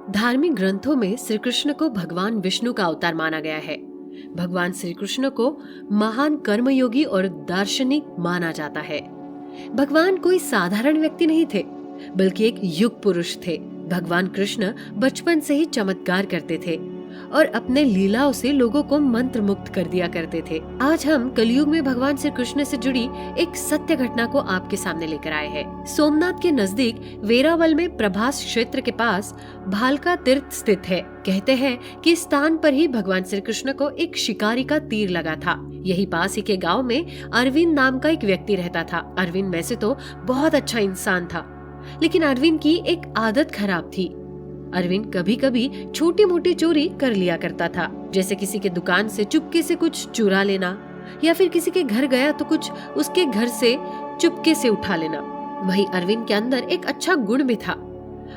धार्मिक ग्रंथों में श्री कृष्ण को भगवान विष्णु का अवतार माना गया है। भगवान श्री कृष्ण को महान कर्मयोगी और दार्शनिक माना जाता है। भगवान कोई साधारण व्यक्ति नहीं थे, बल्कि एक युग पुरुष थे। भगवान कृष्ण बचपन से ही चमत्कार करते थे और अपने लीलाओं से लोगों को मंत्र मुक्त कर दिया करते थे। आज हम कलयुग में भगवान श्री कृष्ण से जुड़ी एक सत्य घटना को आपके सामने लेकर आए हैं। सोमनाथ के नजदीक वेरावल में प्रभास क्षेत्र के पास भालका तीर्थ स्थित है। कहते हैं कि इस स्थान पर ही भगवान श्री कृष्ण को एक शिकारी का तीर लगा था। यही पास ही के गाँव में अरविंद नाम का एक व्यक्ति रहता था। अरविंद वैसे तो बहुत अच्छा इंसान था, लेकिन अरविंद की एक आदत खराब थी। अरविंद कभी कभी छोटी मोटी चोरी कर लिया करता था, जैसे किसी के दुकान से चुपके से कुछ चुरा लेना, या फिर किसी के घर गया तो कुछ उसके घर से चुपके से उठा लेना। वही अरविंद के अंदर एक अच्छा गुण भी था।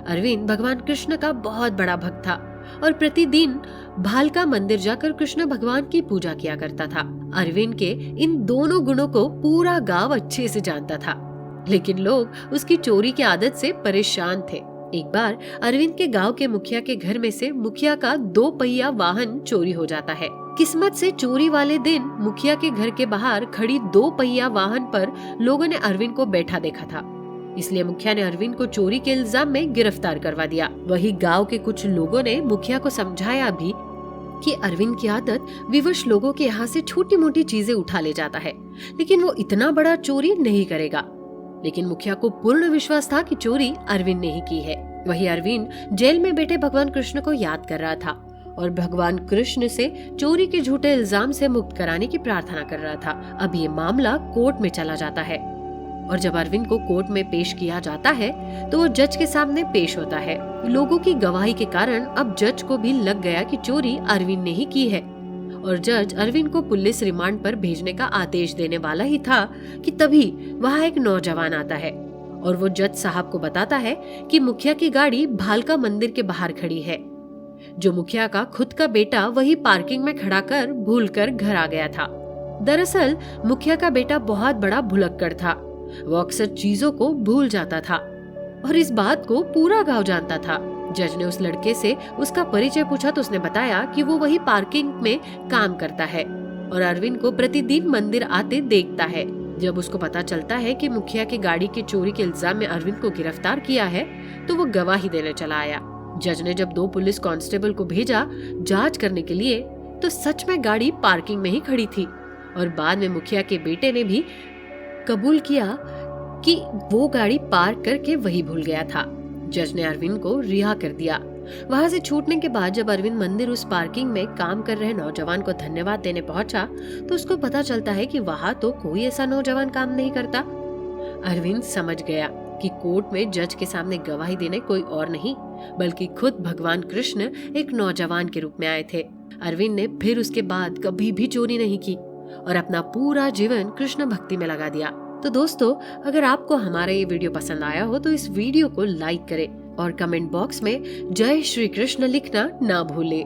अरविंद भगवान कृष्ण का बहुत बड़ा भक्त था और प्रतिदिन भालका मंदिर जाकर कृष्ण भगवान की पूजा किया करता था। अरविंद के इन दोनों गुणों को पूरा गांव अच्छे से जानता था, लेकिन लोग उसकी चोरी की आदत से परेशान थे। एक बार अरविंद के गांव के मुखिया के घर में से मुखिया का 2 पहिया वाहन चोरी हो जाता है। किस्मत से चोरी वाले दिन मुखिया के घर के बाहर खड़ी 2 पहिया वाहन पर लोगों ने अरविंद को बैठा देखा था, इसलिए मुखिया ने अरविंद को चोरी के इल्जाम में गिरफ्तार करवा दिया। वही गांव के कुछ लोगों ने मुखिया को समझाया भी कि अरविंद की आदत विवश लोगों के यहाँ से छोटी मोटी चीजें उठा ले जाता है, लेकिन वो इतना बड़ा चोरी नहीं करेगा। लेकिन मुखिया को पूर्ण विश्वास था कि चोरी अरविंद ने ही की है। वही अरविंद जेल में बैठे भगवान कृष्ण को याद कर रहा था और भगवान कृष्ण से चोरी के झूठे इल्जाम से मुक्त कराने की प्रार्थना कर रहा था। अब ये मामला कोर्ट में चला जाता है और जब अरविंद को कोर्ट में पेश किया जाता है तो वो जज के सामने पेश होता है। लोगों की गवाही के कारण अब जज को भी लग गया कि चोरी अरविंद ने ही की है और जज अरविंद को पुलिस रिमांड पर भेजने का आदेश देने वाला ही था कि तभी वहाँ एक नौजवान आता है और वो जज साहब को बताता है कि मुखिया की गाड़ी भालका मंदिर के बाहर खड़ी है, जो मुखिया का खुद का बेटा वही पार्किंग में खड़ा कर भूलकर घर आ गया था। दरअसल मुखिया का बेटा बहुत बड़ा भुलक्कड़ था। वो अक्सर चीजों को भूल जाता था और इस बात को पूरा गांव जानता था। जज ने उस लड़के से उसका परिचय पूछा तो उसने बताया कि वो वही पार्किंग में काम करता है और अरविंद को प्रतिदिन मंदिर आते देखता है। जब उसको पता चलता है कि मुखिया की गाड़ी के चोरी के इल्जाम में अरविंद को गिरफ्तार किया है तो वो गवाही देने चला आया। जज ने जब 2 पुलिस कांस्टेबल को भेजा जांच करने के लिए तो सच में गाड़ी पार्किंग में ही खड़ी थी और बाद में मुखिया के बेटे ने भी कबूल किया कि वो गाड़ी पार्क करके वही भूल गया था। जज ने अरविंद को रिहा कर दिया। वहां से छूटने के बाद जब अरविंद मंदिर उस पार्किंग में काम कर रहे नौजवान को धन्यवाद देने पहुंचा तो उसको पता चलता है कि वहां तो कोई ऐसा नौजवान काम नहीं करता। अरविंद समझ गया कि कोर्ट में जज के सामने गवाही देने कोई और नहीं बल्कि खुद भगवान कृष्ण एक नौजवान के रूप में आए थे। अरविंद ने फिर उसके बाद कभी भी चोरी नहीं की और अपना पूरा जीवन कृष्ण भक्ति में लगा दिया। तो दोस्तों, अगर आपको हमारा ये वीडियो पसंद आया हो तो इस वीडियो को लाइक करें और कमेंट बॉक्स में जय श्री कृष्ण लिखना ना भूलें।